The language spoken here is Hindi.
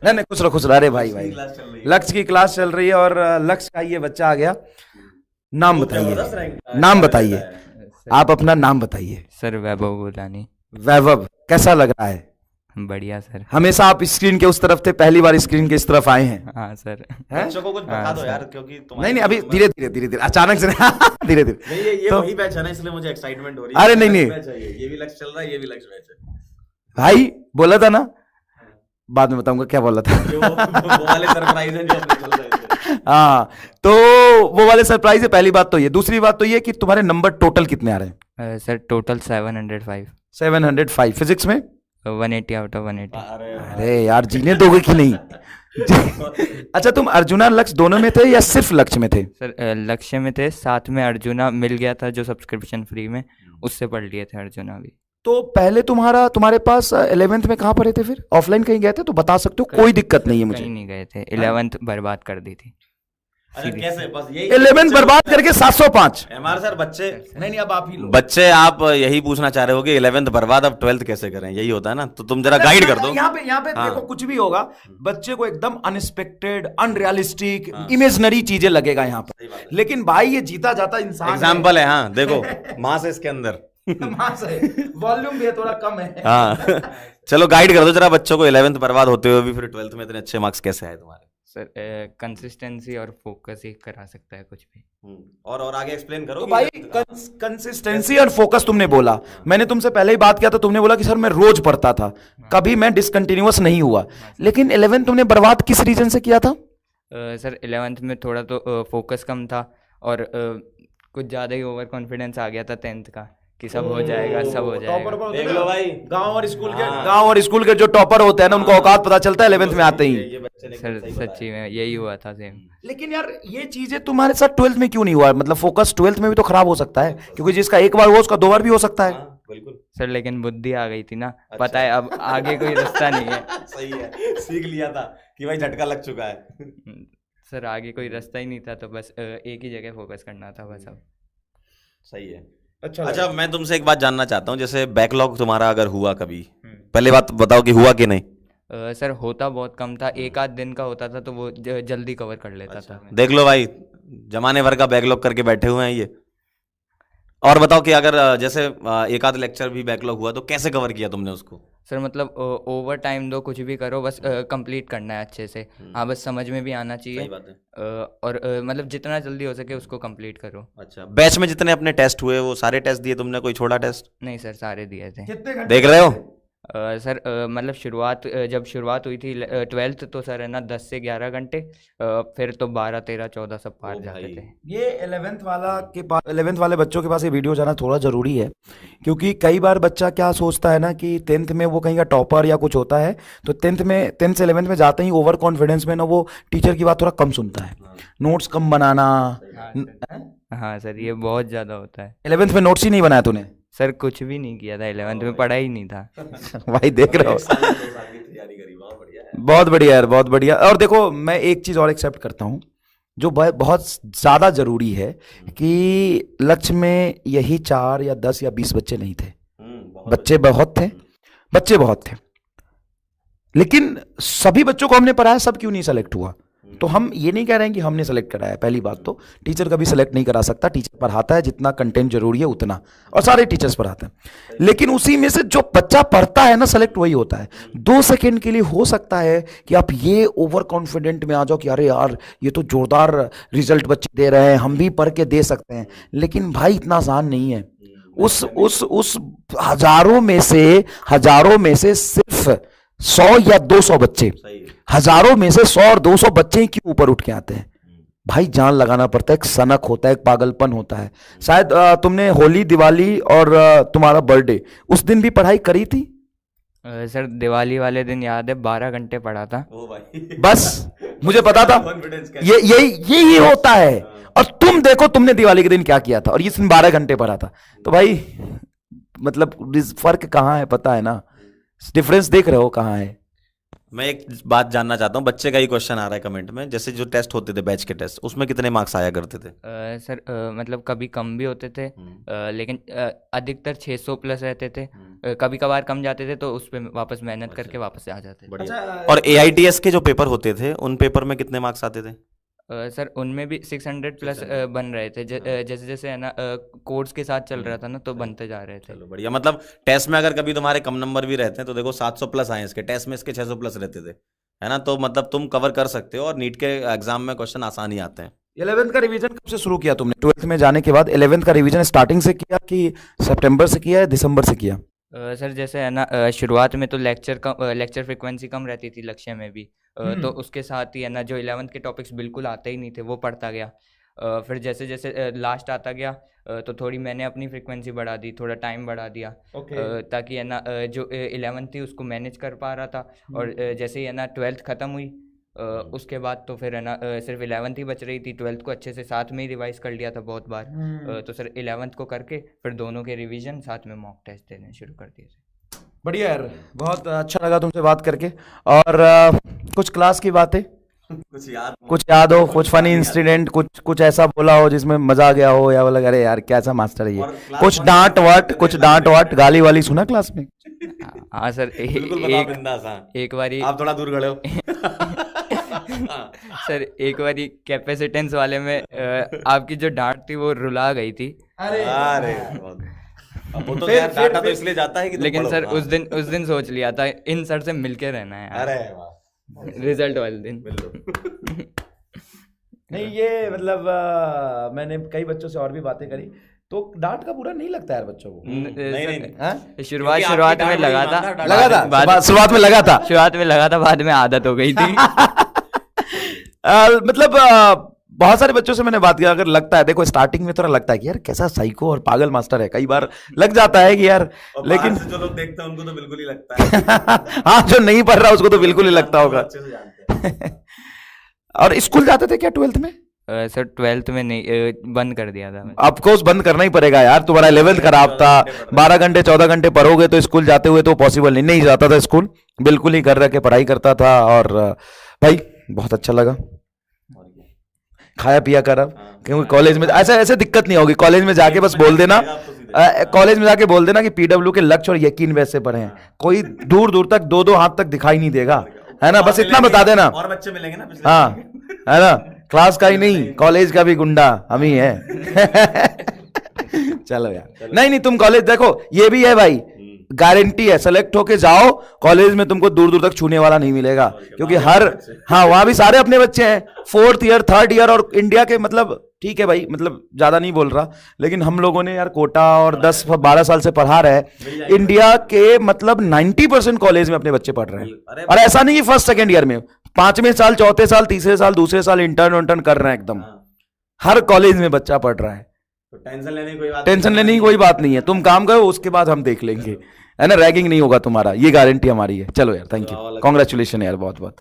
नहीं नहीं, खुश रहो, अरे भाई भाई, क्लास चल रही है। लक्ष्य की क्लास चल रही है और लक्ष्य का ये बच्चा आ गया। नाम खूब जबरदस्त बताइए, रैंक नाम क्या बताइए, करता है। आप अपना नाम बताइए। सर वैभव गोलानी। वैभव, कैसा लग रहा है? बढ़िया सर। हमेशा आप स्क्रीन के उस तरफ थे, पहली बार स्क्रीन के इस तरफ आए हैं? हाँ सर। हैं? बच्चों को कुछ बता हाँ, दो सर। यार, क्योंकि नहीं नहीं, अभी धीरे धीरे धीरे धीरे, अचानक से धीरे धीरे। नहीं, ये तो- वही बैच है ना, इसलिए मुझे एक्साइटमेंट हो रही है। अरे नहीं, नहीं। बैच है ये भी लक्ष्य चल रहा है, ये भी लक्ष्य बैच है। भाई बोला था ना, बाद में बताऊंगा क्या बोला था। ये वो वाले सरप्राइज है जो अपने चल रहे थे। हाँ, तो वो वाले सरप्राइज है, पहली बात तो ये। दूसरी बात तो ये कि तुम्हारे नंबर टोटल कितने आ रहे हैं? Sir total 705। 705। फिजिक्स में? 180 आउट ऑफ 180। अरे अरे यार, जीने दोगे कि नहीं? अच्छा, तुम अर्जुना लक्ष्य दोनों में थे या सिर्फ लक्ष्य में थे? सर लक्ष्य में थे, साथ में अर्जुना मिल गया था जो सब्सक्रिप्शन फ्री में, उससे पढ़ लिए थे अर्जुना भी। तो पहले तुम्हारे पास 11th में कहाँ पढ़े थे? फिर ऑफलाइन कहीं गए थे तो बता सकते हो, कोई दिक्कत नहीं है मुझे। कहीं नहीं गए थे, 11th बर्बाद कर दी थी। अच्छा, कैसे बस यही 11th बर्बाद करके 705। एमआर सर बच्चे नहीं, अब आप ही लो। बच्चे आप यही पूछना चाह रहे हो कि 11th बर्बाद, अब 12th कैसे करें, यही होता है ना? तो तुम जरा गाइड कर दो। यहाँ पे हाँ। देखो, कुछ भी होगा, बच्चे को एकदम अनएक्सपेक्टेड, अनरियलिस्टिक, इमेजनरी चीजें लगेगा यहाँ पर। लेकिन भाई ये जीता जाता इंसान एग्जाम्पल है, हाँ देखो मास है इसके अंदर। वॉल्यूम भी है, थोड़ा कम है। हाँ चलो गाइड कर दो जरा बच्चों को, 11th बर्बाद होते हुए भी फिर 12th में इतने अच्छे मार्क्स कैसे आए तुम्हारे? सर कंसिस्टेंसी और फोकस ही करा सकता है कुछ भी। और आगे एक्सप्लेन करो तो कि भाई कंसिस्टेंसी और फोकस तुमने बोला, मैंने तुमसे पहले ही बात किया था, तुमने बोला कि सर मैं रोज पढ़ता था, कभी मैं डिसकंटिन्यूअस नहीं हुआ। लेकिन 11th तुमने बर्बाद किस रीजन से किया था? सर 11th में थोड़ा तो फोकस कम था और कुछ ज़्यादा ही ओवर कॉन्फिडेंस आ गया था 10th का, कि सब हो जाएगा, सब हो जाएगा। देख लो भाई, गांव और स्कूल के हाँ। गांव और स्कूल के जो टॉपर होते हैं ना, उनको औकात पता चलता है 11th में आते ही। ये बच्चे ने सर सही बताया। सच्ची में यही हुआ था सेम। लेकिन यार ये चीजें तुम्हारे साथ 12th में क्यों नहीं हुआ? मतलब फोकस 12th में भी तो खराब हो सकता है, क्योंकि जिसका एक बार हुआ उसका दो बार भी हो सकता है। हाँ, बिल्कुल सर लेकिन बुद्धि आ गई थी ना, पता है अब आगे कोई रास्ता नहीं है। सही है, सीख लिया था कि भाई झटका लग चुका है। सर आगे कोई रास्ता ही नहीं था, तो बस एक ही जगह फोकस करना था बस अब। सही है। अच्छा अच्छा, मैं तुमसे एक बात जानना चाहता हूँ, जैसे बैकलॉग तुम्हारा अगर हुआ कभी, पहले बात बताओ कि हुआ कि नहीं? सर होता बहुत कम था, एक आध दिन का होता था तो वो जल्दी कवर कर लेता था मैं। देख लो भाई, जमाने भर का बैकलॉग करके बैठे हुए हैं ये। और बताओ कि अगर जैसे एक आध लेक्चर भी बैकलॉग हुआ तो कैसे कवर किया तुमने उसको? सर मतलब ओवर टाइम दो, कुछ भी करो, बस कंप्लीट करना है अच्छे से। हाँ, बस समझ में भी आना चाहिए। सही बात है। और मतलब जितना जल्दी हो सके उसको कंप्लीट करो। अच्छा, बैच में जितने अपने टेस्ट हुए वो सारे टेस्ट दिए तुमने, कोई छोड़ा टेस्ट? नहीं सर, सारे दिए थे। कितने घंटे देख रहे हो? सर मतलब जब शुरुआत हुई थी 12th, तो सर है ना 10 से 11 घंटे, फिर तो 12, 13, 14 सब पार ओ जाते भाई। थे। ये 11th वाला के पास, 11th वाले बच्चों के पास ये वीडियो जाना थोड़ा जरूरी है, क्योंकि कई बार बच्चा क्या सोचता है ना कि 10th में वो कहीं का टॉपर या कुछ होता है, तो 10th से 11th में जाते ही ओवर कॉन्फिडेंस में ना वो टीचर की बात थोड़ा कम सुनता है, नोट्स कम बनाना। हाँ सर, ये बहुत ज़्यादा होता है। 11th में नोट्स ही नहीं बनाया तूने? सर कुछ भी नहीं किया था 11th में, पढ़ा ही नहीं था। भाई देख रहे हो, तैयारी करी, बहुत बढ़िया है। बहुत बढ़िया यार, बहुत बढ़िया। और देखो, मैं एक चीज और एक्सेप्ट करता हूँ जो बहुत ज्यादा जरूरी है, कि लक्ष्य में यही 4 या 10 या 20 बच्चे नहीं थे, बच्चे बहुत थे, लेकिन सभी बच्चों को हमने पढ़ाया, सब क्यों नहीं सेलेक्ट हुआ? तो हम ये नहीं कह रहे हैं कि हमने सेलेक्ट कराया। पहली बात तो टीचर कभी सेलेक्ट नहीं करा सकता, टीचर पढ़ाता है जितना कंटेंट जरूरी है उतना, और सारे टीचर्स पढ़ाते हैं। लेकिन उसी में से जो बच्चा पढ़ता है ना, सेलेक्ट वही होता है। 2 सेकंड के लिए हो सकता है कि आप ये ओवर कॉन्फिडेंट में आ जाओ कि अरे यार ये तो जोरदार रिजल्ट बच्चे दे रहे हैं, हम भी पढ़ के दे सकते हैं। लेकिन भाई इतना आसान नहीं है। उस हजारों में से सिर्फ 100 या 200 बच्चे, हजारों में से 100 और 200 बच्चे ही क्यों ऊपर उठ के आते हैं? भाई जान लगाना पड़ता है, एक सनक होता है, एक पागलपन होता है। शायद तुमने होली, दिवाली और तुम्हारा बर्थडे, उस दिन भी पढ़ाई करी थी? सर दिवाली वाले दिन याद है 12 घंटे पढ़ा था। ओ भाई, बस मुझे पता था कॉन्फिडेंस यही होता है। और तुम देखो, तुमने दिवाली के दिन क्या किया था और इस दिन 12 घंटे पढ़ा था। तो भाई मतलब फर्क कहाँ है, पता है ना? डिफरेंस देख रहे हो कहाँ है? मैं एक बात जानना चाहता हूँ, बच्चे का ही क्वेश्चन आ रहा है कमेंट में, जैसे जो टेस्ट होते थे बैच के टेस्ट, उसमें कितने मार्क्स आया करते थे? सर मतलब कभी कम भी होते थे, लेकिन अधिकतर 600 प्लस रहते थे। कभी कभार कम जाते थे तो उस पर वापस मेहनत करके वापस आ जाते थे। बढ़िया। और AITS के जो पेपर होते थे उन पेपर में कितने मार्क्स आते थे? सर उनमें भी 600 प्लस बन रहे थे। जैसे जैसे है ना कोर्स के साथ चल रहा था ना, तो बनते जा रहे थे। चलो बढ़िया। मतलब टेस्ट में अगर कभी तुम्हारे कम नंबर भी रहते हैं तो देखो 700 प्लस आए इसके, टेस्ट में इसके 600 प्लस रहते थे, है ना? तो मतलब तुम कवर कर सकते हो और नीट के एग्जाम में क्वेश्चन आसान ही आते हैं। 11th का रिवीजन कब से शुरू किया तुमने? 12th में जाने के बाद 11th का रिवीजन स्टार्टिंग से किया कि सितंबर से किया या दिसंबर से किया? सर जैसे है ना शुरुआत में तो लेक्चर फ्रिक्वेंसी कम रहती थी लक्ष्य में भी, तो उसके साथ ही है ना जो 11th के टॉपिक्स बिल्कुल आते ही नहीं थे वो पढ़ता गया। फिर जैसे जैसे लास्ट आता गया तो थोड़ी मैंने अपनी फ्रिक्वेंसी बढ़ा दी, थोड़ा टाइम बढ़ा दिया, ताकि है ना जो 11th थी उसको मैनेज कर पा रहा था। और जैसे ही है ना 12th ख़त्म हुई उसके बाद तो फिर है ना सिर्फ 11th ही बच रही थी। 12th को अच्छे से साथ में ही रिवाइज कर लिया था बहुत बार, तो सर 11th को करके फिर दोनों के रिवीजन साथ में मॉक टेस्ट देने शुरू कर दिए थे। बढ़िया यार, बहुत अच्छा लगा तुमसे बात करके। और कुछ क्लास की बातें कुछ याद हो, कुछ फनी इंसिडेंट, कुछ ऐसा बोला हो जिसमें मजा आ गया हो, या बोला अरे यार कैसा मास्टर है ये? कुछ डांट वाट गाली वाली सुना क्लास में? हाँ सर, एक बारी आप थोड़ा दूर खड़े हो। सर एक बारी कैपेसिटेंस वाले में आपकी जो डांट थी वो रुला गई थी। अरे अब वो तो यार डाटा तो इसलिए जाता है कि लेकिन सर उस दिन सोच लिया था इन सर से मिलके रहना है। अरे रिजल्ट वाले दिन नहीं, ये मतलब मैंने कई बच्चों से और भी बातें करी तो डांट का बुरा नहीं लगता यार बच्चों को। नहीं। शुरुआत में लगा था शुरुआत में लगा था, बाद में आदत हो गई थी। मतलब बहुत सारे बच्चों से मैंने बात किया, अगर लगता है, देखो स्टार्टिंग में थोड़ा लगता है कि यार कैसा साइको और पागल मास्टर है, कई बार लग जाता है कि यार, लेकिन जो लोग देखते हैं उनको तो बिल्कुल ही लगता है। हाँ, जो नहीं पढ़ रहा उसको तो बिल्कुल ही लगता होगा। और स्कूल जाते थे क्या 12th में? सर 12th में नहीं, बंद कर दिया था। ऑफकोर्स बंद करना ही पड़ेगा यार, तुम्हारा 11th खराब था, 12 घंटे 14 घंटे पढ़ोगे तो स्कूल जाते हुए तो पॉसिबल नहीं जाता था स्कूल, बिल्कुल ही घर रह के पढ़ाई करता था। और भाई बहुत अच्छा लगा, खाया पिया कर अब, क्योंकि कॉलेज में ऐसे दिक्कत नहीं होगी। कॉलेज में जाके बस बोल देना, कॉलेज में जाके बोल देना कि PW के लक्ष्य और यकीन वैसे पढ़े हैं, कोई दूर दूर तक 2-2 हाथ तक दिखाई नहीं देगा, है ना? बस इतना बता देना। और बच्चे मिलेंगे ना पिछले, हाँ, है ना? क्लास का ही नहीं, कॉलेज का भी गुंडा हम ही है। चलो यार, नहीं तुम कॉलेज देखो, ये भी है भाई, गारंटी है, सेलेक्ट होके जाओ कॉलेज में, तुमको दूर दूर तक छूने वाला नहीं मिलेगा, क्योंकि हाँ वहां भी सारे अपने बच्चे हैं, 4th ईयर 3rd ईयर। और इंडिया के मतलब ठीक है भाई, मतलब ज्यादा नहीं बोल रहा, लेकिन हम लोगों ने यार कोटा और 10-12 साल से पढ़ा रहे हैं, इंडिया के मतलब 90% कॉलेज में अपने बच्चे पढ़ रहे हैं। और ऐसा नहीं कि 1st 2nd ईयर में, 5वें साल 4थे साल 3रे साल दूसरे साल इंटर्न कर रहे हैं, एकदम हर कॉलेज में बच्चा पढ़ रहा है। तो टेंशन लेने की कोई बात नहीं है, तुम काम करो, उसके बाद हम देख लेंगे, है ना? रैगिंग नहीं होगा तुम्हारा, ये गारंटी हमारी है। चलो यार, थैंक यू, कांग्रेचुलेशन यार, बहुत बहुत।